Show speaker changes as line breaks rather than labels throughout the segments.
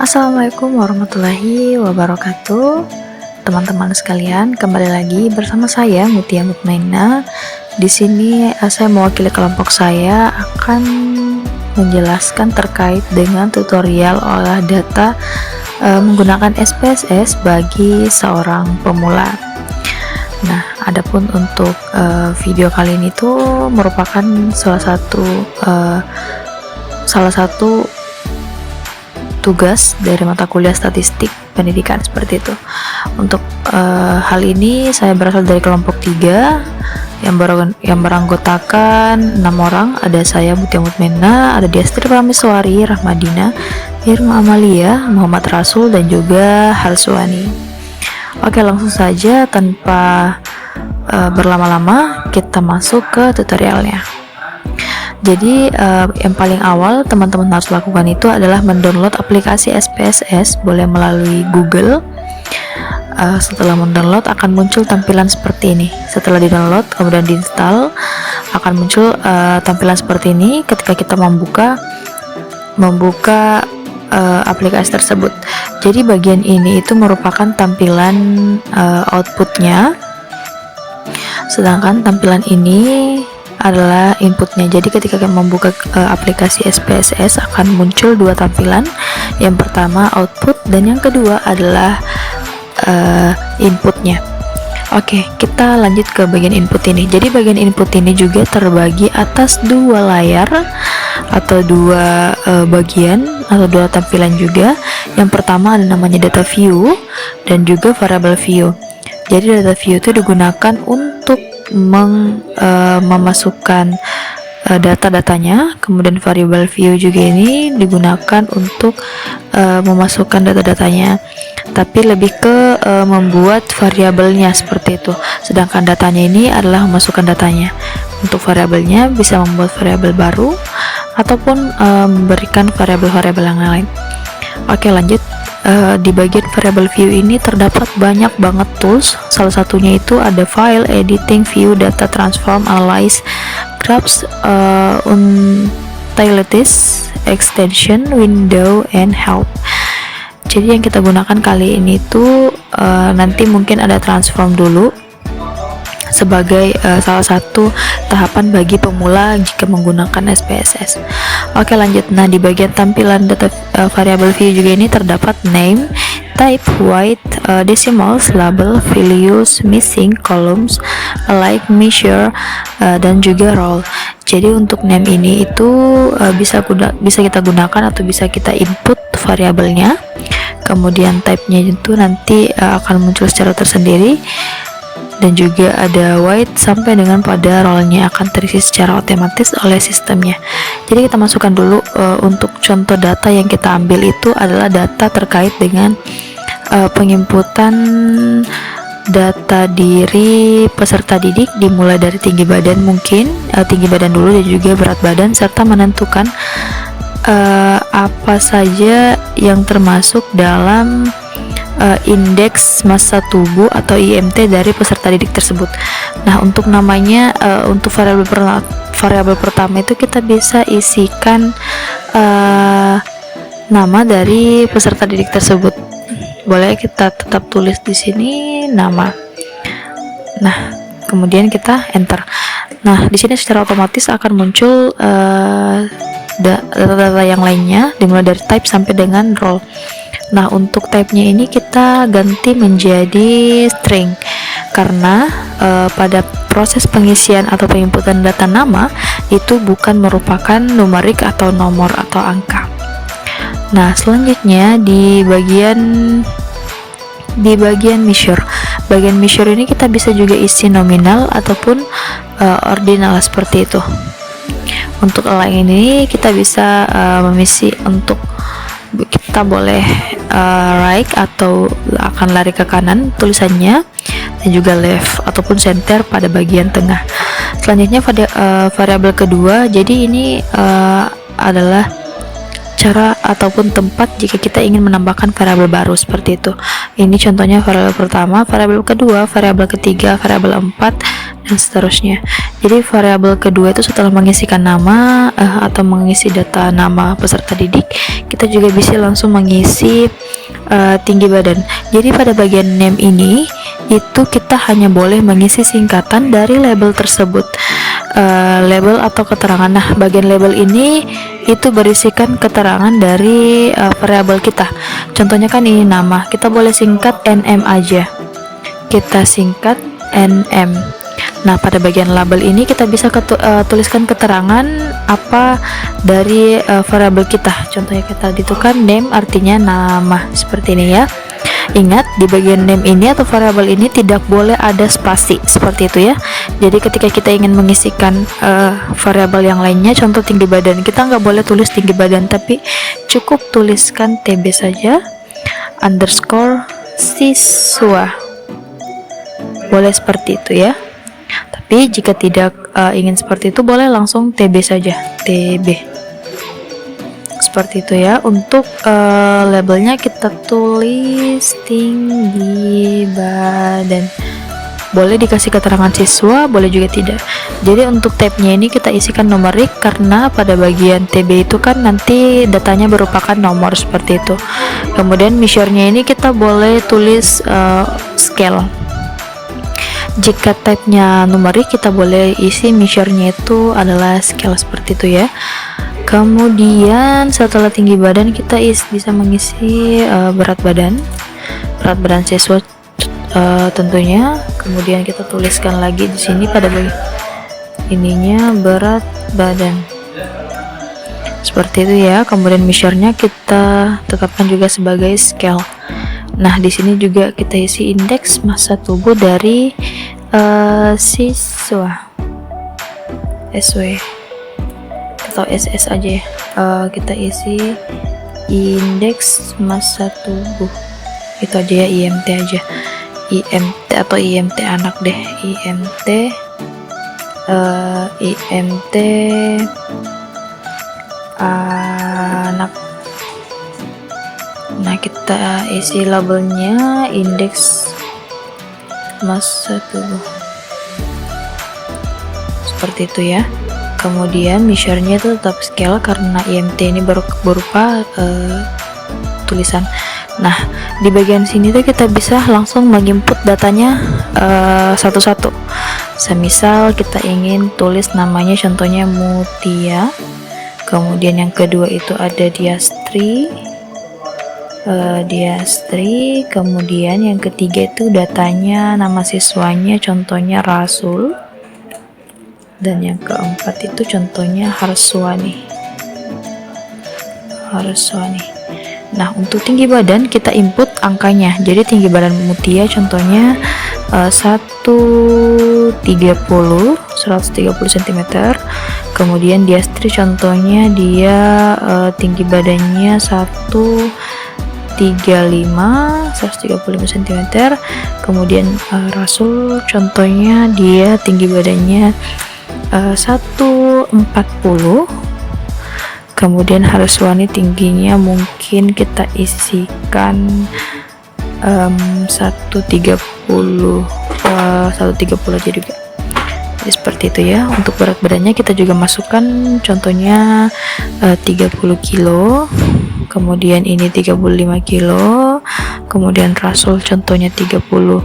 Assalamualaikum warahmatullahi wabarakatuh. Teman-teman sekalian, kembali lagi bersama saya Mutia Mutmainah. Di sini saya mewakili kelompok saya akan menjelaskan terkait dengan tutorial olah data menggunakan SPSS bagi seorang pemula. Nah, adapun untuk video kali ini tuh merupakan salah satu tugas dari mata kuliah statistik pendidikan seperti itu. Untuk hal ini saya berasal dari kelompok 3 yang beranggotakan 6 orang. Ada saya Mutia Mutmainah, ada Diastri Prameswari, Rahmadina, Irma Amalia, Muhammad Rasul, dan juga Halsuani. Oke, langsung saja tanpa berlama-lama kita masuk ke tutorialnya. Jadi yang paling awal teman-teman harus lakukan itu adalah mendownload aplikasi SPSS, boleh melalui Google. Setelah mendownload akan muncul tampilan seperti ini. Setelah di-download kemudian diinstal akan muncul tampilan seperti ini ketika kita membuka aplikasi tersebut. Jadi bagian ini itu merupakan tampilan outputnya, sedangkan tampilan ini adalah inputnya. Jadi ketika kita membuka aplikasi SPSS akan muncul dua tampilan. Yang pertama output dan yang kedua adalah inputnya. Oke, kita lanjut ke bagian input ini. Jadi bagian input ini juga terbagi atas dua layar atau dua bagian atau dua tampilan juga. Yang pertama ada namanya data view dan juga variable view. Jadi data view itu digunakan untuk memasukkan data-datanya, kemudian variable view juga ini digunakan untuk memasukkan data-datanya, tapi lebih ke membuat variabelnya seperti itu. Sedangkan datanya ini adalah memasukkan datanya. Untuk variabelnya bisa membuat variabel baru ataupun memberikan variabel-variabel yang lain. Oke, lanjut. Di bagian variable view ini terdapat banyak banget tools. Salah satunya itu ada file, editing, view, data, transform, analyze, graphs, utilities, extension, window, and help. Jadi yang kita gunakan kali ini tuh nanti mungkin ada transform dulu sebagai salah satu tahapan bagi pemula jika menggunakan SPSS. Oke, lanjut. Nah, di bagian tampilan data variable view juga ini terdapat name, type, weight, decimals, label, values, missing, columns, like, measure, dan juga role. Jadi untuk name ini itu bisa kita gunakan atau bisa kita input variabelnya. Kemudian type-nya itu nanti akan muncul secara tersendiri. Dan juga ada weight sampai dengan pada role-nya akan terisi secara otomatis oleh sistemnya. Jadi kita masukkan dulu untuk contoh data yang kita ambil itu adalah data terkait dengan penginputan data diri peserta didik, dimulai dari tinggi badan tinggi badan dulu dan juga berat badan, serta menentukan apa saja yang termasuk dalam indeks massa tubuh atau IMT dari peserta didik tersebut. Nah, untuk namanya untuk variabel pertama itu kita bisa isikan nama dari peserta didik tersebut. Boleh kita tetap tulis di sini nama. Nah, kemudian kita enter. Nah, di sini secara otomatis akan muncul data-data yang lainnya dimulai dari type sampai dengan role. Nah, untuk type-nya ini kita ganti menjadi string karena pada proses pengisian atau penginputan data nama itu bukan merupakan numerik atau nomor atau angka. Nah, selanjutnya di bagian measure. Bagian measure ini kita bisa juga isi nominal ataupun ordinal seperti itu. Untuk align ini kita bisa memisi untuk kita boleh right atau akan lari ke kanan tulisannya, dan juga left ataupun center pada bagian tengah. Selanjutnya variabel kedua. Jadi ini adalah cara ataupun tempat jika kita ingin menambahkan variabel baru seperti itu. Ini contohnya variabel pertama, variabel kedua, variabel ketiga, variabel 4, dan seterusnya. Jadi variabel kedua itu setelah mengisikan nama atau mengisi data nama peserta didik, kita juga bisa langsung mengisi tinggi badan. Jadi pada bagian name ini itu kita hanya boleh mengisi singkatan dari label tersebut, label atau keterangan. Nah, bagian label ini itu berisikan keterangan dari variabel kita. Contohnya kan ini nama, kita boleh singkat NM aja, kita singkat NM. Nah, pada bagian label ini kita bisa tuliskan keterangan apa dari variabel kita. Contohnya kita itu kan name artinya nama, seperti ini ya. Ingat, di bagian name ini atau variabel ini tidak boleh ada spasi, seperti itu ya. Jadi ketika kita ingin mengisikan variabel yang lainnya, contoh tinggi badan, kita nggak boleh tulis tinggi badan, tapi cukup tuliskan TB saja, underscore siswa, boleh seperti itu ya. Tapi jika tidak ingin seperti itu, boleh langsung TB saja, TB, seperti itu ya. Untuk labelnya kita tulis tinggi badan, boleh dikasih keterangan siswa, boleh juga tidak. Jadi untuk tabnya ini kita isikan numerik, karena pada bagian TB itu kan nanti datanya merupakan nomor, seperti itu. Kemudian measure-nya ini kita boleh tulis scale. Jika type-nya numerik, kita boleh isi measure-nya itu adalah scale, seperti itu ya. Kemudian setelah tinggi badan, kita bisa mengisi berat badan siswa tentunya. Kemudian kita tuliskan lagi di sini pada bagian ininya berat badan, seperti itu ya. Kemudian measure-nya kita tetapkan juga sebagai scale. Nah, di sini juga kita isi indeks massa tubuh dari siswa, SW atau SS aja ya. Kita isi indeks massa tubuh, itu aja ya, IMT aja, IMT atau IMT anak deh, IMT anak. Nah, kita isi labelnya indeks massa tubuh, seperti itu ya. Kemudian measure-nya itu tetap scale karena IMT ini berupa tulisan. Nah, di bagian sini tuh kita bisa langsung menginput datanya satu-satu. Semisal kita ingin tulis namanya, contohnya Mutia, kemudian yang kedua itu ada Diastri, kemudian yang ketiga itu datanya nama siswanya, contohnya Rasul, dan yang keempat itu contohnya Harswani. Nah, untuk tinggi badan kita input angkanya. Jadi tinggi badan Mutia contohnya 130 cm. Kemudian Diastri contohnya dia tinggi badannya 135 cm. Kemudian Rasul contohnya dia tinggi badannya 140. Kemudian Harswani tingginya mungkin kita isikan 130 aja juga. Jadi seperti itu ya. Untuk berat badannya kita juga masukkan contohnya 30 kilo, kemudian ini 35 kilo, kemudian Rasul contohnya 34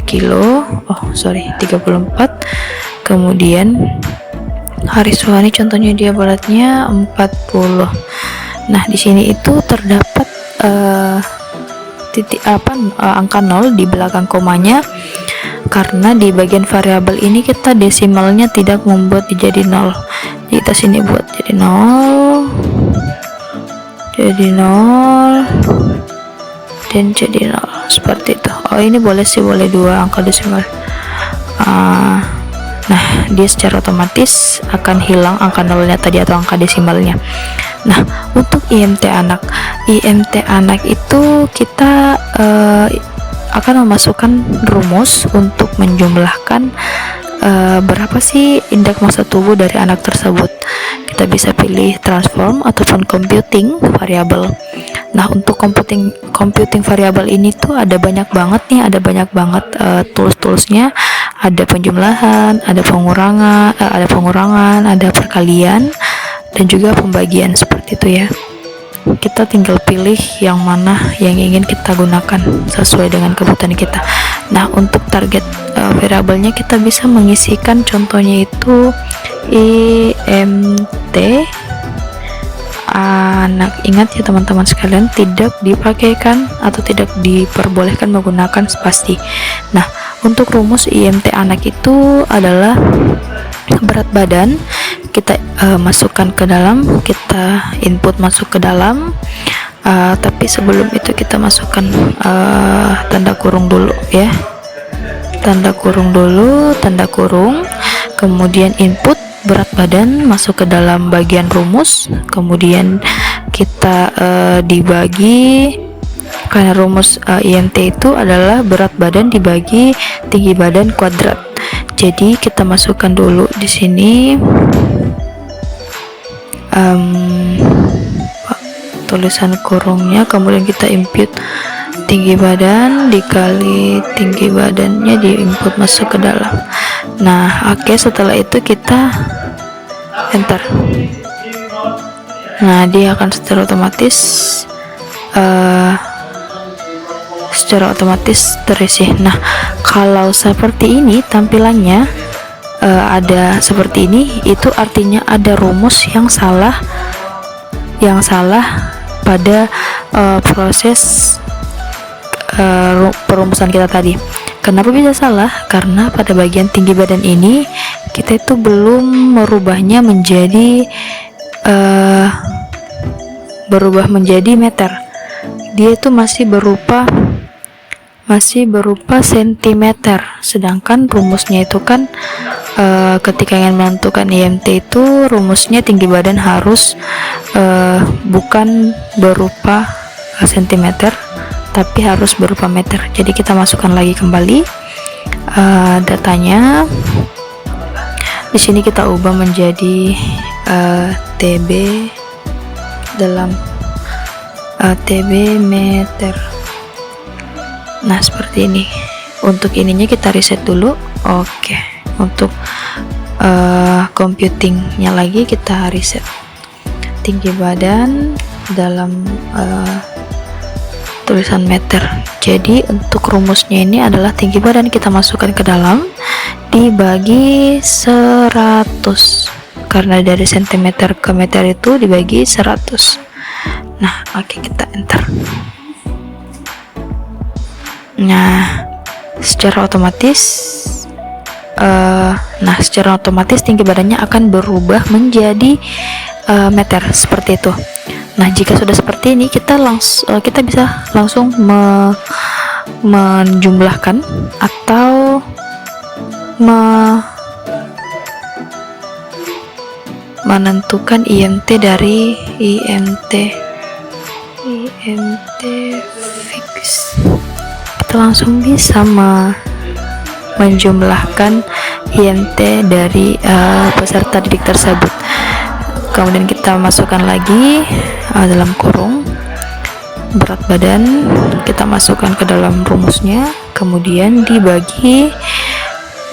kilo, 34. Kemudian Hariswani contohnya dia beratnya 40. Nah, di sini itu terdapat angka 0 di belakang komanya, karena di bagian variabel ini kita desimalnya tidak membuat jadi 0. Jadi kita sini buat jadi 0, dan jadi 0, seperti itu. Ini boleh sih, boleh 2 angka desimal. Nah, dia secara otomatis akan hilang angka 0-nya tadi atau angka desimalnya. Nah, untuk IMT anak itu kita akan memasukkan rumus untuk menjumlahkan berapa sih indeks massa tubuh dari anak tersebut. Kita bisa pilih transform ataupun computing variabel. Nah, untuk computing variabel ini tuh ada banyak banget tools-toolsnya. ada penjumlahan, ada pengurangan, ada perkalian, dan juga pembagian seperti itu ya. Kita tinggal pilih yang mana yang ingin kita gunakan sesuai dengan kebutuhan kita. Nah, untuk target variabelnya kita bisa mengisikan, contohnya itu IMT anak. Ingat ya teman-teman sekalian, tidak dipakaikan atau tidak diperbolehkan menggunakan spasi. Nah, untuk rumus IMT anak itu adalah berat badan kita masukkan ke dalam, kita input masuk ke dalam, tapi sebelum itu kita masukkan tanda kurung dulu ya, tanda kurung dulu, tanda kurung, kemudian input berat badan masuk ke dalam bagian rumus, kemudian kita dibagi, karena rumus IMT itu adalah berat badan dibagi tinggi badan kuadrat. Jadi kita masukkan dulu di sini tulisan kurungnya, kemudian kita input tinggi badan dikali tinggi badannya, diinput masuk ke dalam. Nah, oke, setelah itu kita enter. Nah, dia akan secara otomatis terisi. Nah, kalau seperti ini tampilannya ada seperti ini, itu artinya ada rumus yang salah pada proses perumusan kita tadi. Kenapa bisa salah? Karena pada bagian tinggi badan ini kita itu belum merubahnya menjadi meter. Dia itu masih berupa sentimeter, sedangkan rumusnya itu kan ketika ingin menentukan IMT itu rumusnya tinggi badan harus bukan berupa sentimeter, tapi harus berupa meter. Jadi kita masukkan lagi kembali datanya. Di sini kita ubah menjadi TB dalam TB meter. Nah, seperti ini. Untuk ininya kita reset dulu. Oke. Untuk computingnya lagi kita reset. Tinggi badan dalam tulisan meter. Jadi untuk rumusnya ini adalah tinggi badan kita masukkan ke dalam dibagi 100, karena dari sentimeter ke meter itu dibagi 100. Nah, oke, kita enter. Nah, secara otomatis tinggi badannya akan berubah menjadi meter seperti itu. Nah, jika sudah seperti ini, kita bisa langsung menjumlahkan atau menentukan IMT dari IMT fix. Kita langsung bisa menjumlahkan IMT dari peserta didik tersebut. Kemudian kita masukkan lagi dalam kurung berat badan, kita masukkan ke dalam rumusnya, kemudian dibagi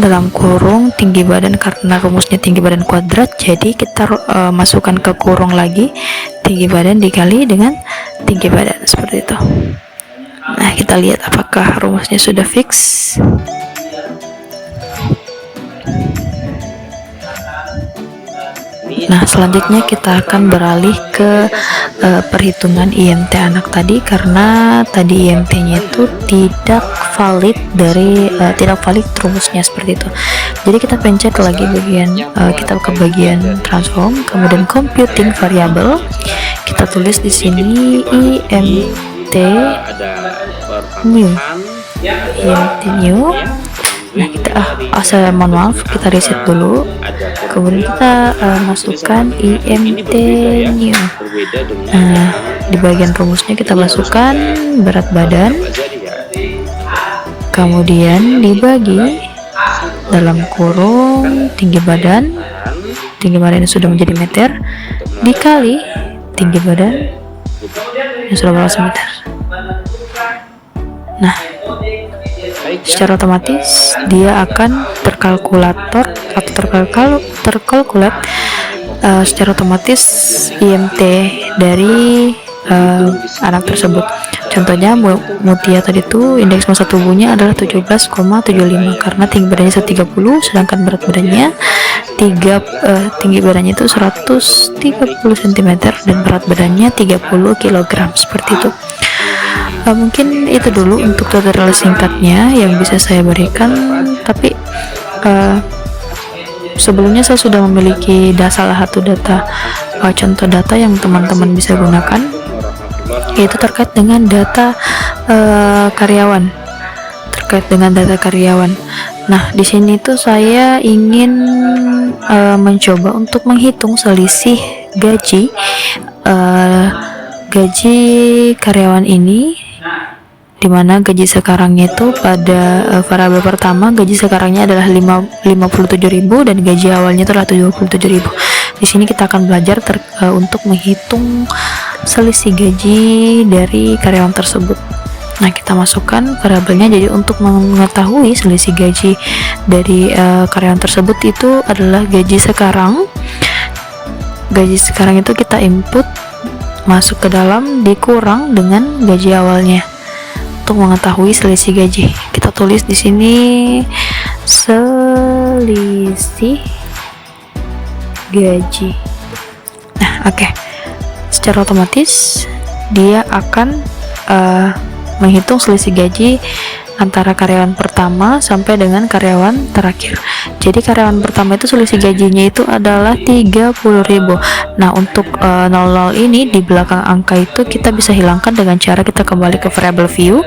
dalam kurung tinggi badan, karena rumusnya tinggi badan kuadrat, jadi kita masukkan ke kurung lagi tinggi badan dikali dengan tinggi badan, seperti itu. Nah, kita lihat apakah rumusnya sudah fix. Nah, selanjutnya kita akan beralih ke perhitungan IMT anak tadi, karena tadi IMT-nya itu tidak valid rumusnya seperti itu. Jadi kita pencet lagi kita ke bagian transform, kemudian computing variable. Kita tulis di sini IMT new. Nah, kita mohon maaf, kita reset dulu, kemudian kita masukkan IMT new. Nah, di bagian rumusnya kita masukkan berat badan, kemudian dibagi dalam kurung tinggi badan yang sudah menjadi meter dikali tinggi badan yang sudah berapa meter. Nah, secara otomatis dia akan terkalkulator atau terkalkulat secara otomatis IMT dari anak tersebut. Contohnya Mutia tadi tuh indeks massa tubuhnya adalah 17,75 karena tinggi badannya 130, sedangkan berat badannya tinggi badannya itu 130 cm dan berat badannya 30 kg, seperti itu. Mungkin itu dulu untuk tutorial singkatnya yang bisa saya berikan, tapi sebelumnya saya sudah memiliki salah satu contoh data yang teman-teman bisa gunakan, yaitu terkait dengan data karyawan. Nah, di sini tuh saya ingin mencoba untuk menghitung selisih gaji karyawan ini, dimana gaji sekarangnya itu pada variabel pertama gaji sekarangnya adalah 57.000 dan gaji awalnya itu adalah 77.000. Di sini kita akan belajar untuk menghitung selisih gaji dari karyawan tersebut. Nah, kita masukkan variabelnya. Jadi untuk mengetahui selisih gaji dari karyawan tersebut itu adalah gaji sekarang. Gaji sekarang itu kita input masuk ke dalam dikurang dengan gaji awalnya. Untuk mengetahui selisih gaji, kita tulis di sini selisih gaji. Nah, oke. Secara otomatis dia akan menghitung selisih gaji antara karyawan pertama sampai dengan karyawan terakhir. Jadi karyawan pertama itu selisih gajinya itu adalah 30.000. Nah, untuk 00 ini di belakang angka itu kita bisa hilangkan dengan cara kita kembali ke variable view,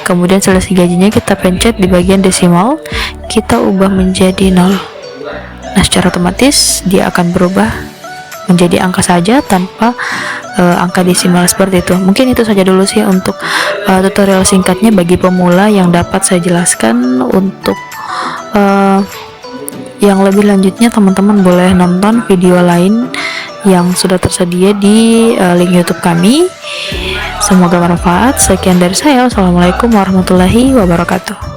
kemudian selisih gajinya kita pencet di bagian desimal, kita ubah menjadi 0. Nah, secara otomatis dia akan berubah menjadi angka saja tanpa angka desimal, seperti itu. Mungkin itu saja dulu sih untuk tutorial singkatnya bagi pemula yang dapat saya jelaskan. Untuk yang lebih lanjutnya teman-teman boleh nonton video lain yang sudah tersedia di link YouTube kami. Semoga bermanfaat. Sekian dari saya. Wassalamualaikum warahmatullahi wabarakatuh.